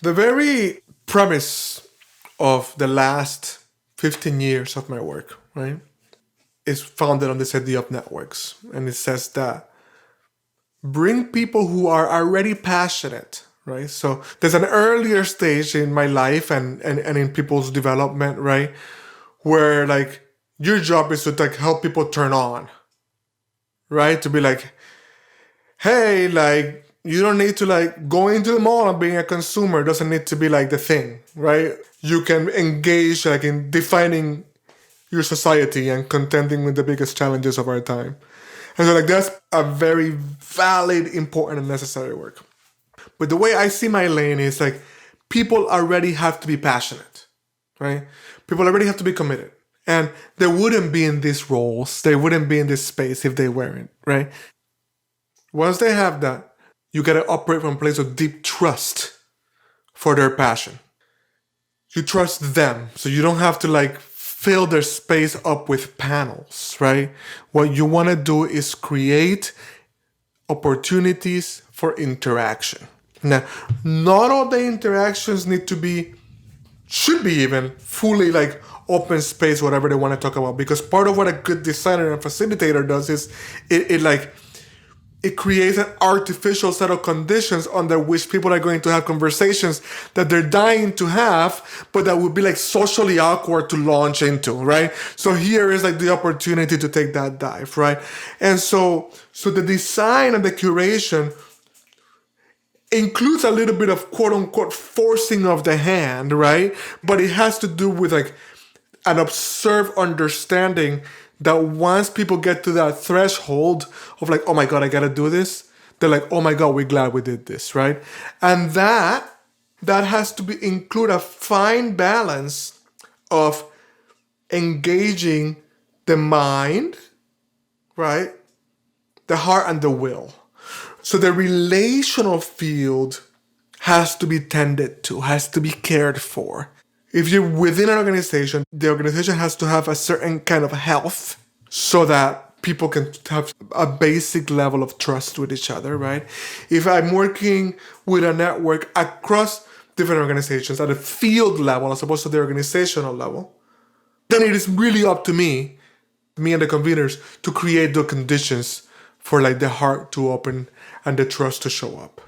The very premise of the last 15 years of my work, right, is founded on this idea of networks. And it says that bring people who are already passionate, right? So there's an earlier stage in my life and in people's development, right? Where like your job is to like help people turn on, right? To be like, hey, like you don't need to like go into the mall and being a consumer doesn't need to be like the thing, right? You can engage like in defining your society and contending with the biggest challenges of our time. And so like that's a very valid, important, and necessary work. But the way I see my lane is like people already have to be passionate, right? People already have to be committed. And they wouldn't be in these roles, they wouldn't be in this space if they weren't, right? Once they have that, you gotta operate from a place of deep trust for their passion. You trust them, so you don't have to like fill their space up with panels, right? What you wanna do is create opportunities for interaction. Now, not all the interactions should be even fully like open space, whatever they want to talk about. Because part of what a good designer and facilitator does is it creates an artificial set of conditions under which people are going to have conversations that they're dying to have, but that would be like socially awkward to launch into, right? So here is like the opportunity to take that dive, right? And so the design and the curation includes a little bit of quote unquote forcing of the hand, right? But it has to do with like an observed understanding that once people get to that threshold of like, oh my God, I gotta do this, they're like, oh my God, we're glad we did this, right? And that has to be include a fine balance of engaging the mind, right? The heart and the will. So the relational field has to be tended to, has to be cared for. If you're within an organization, the organization has to have a certain kind of health so that people can have a basic level of trust with each other, right? If I'm working with a network across different organizations at a field level as opposed to the organizational level, then it is really up to me and the conveners to create the conditions for like the heart to open and the trust to show up.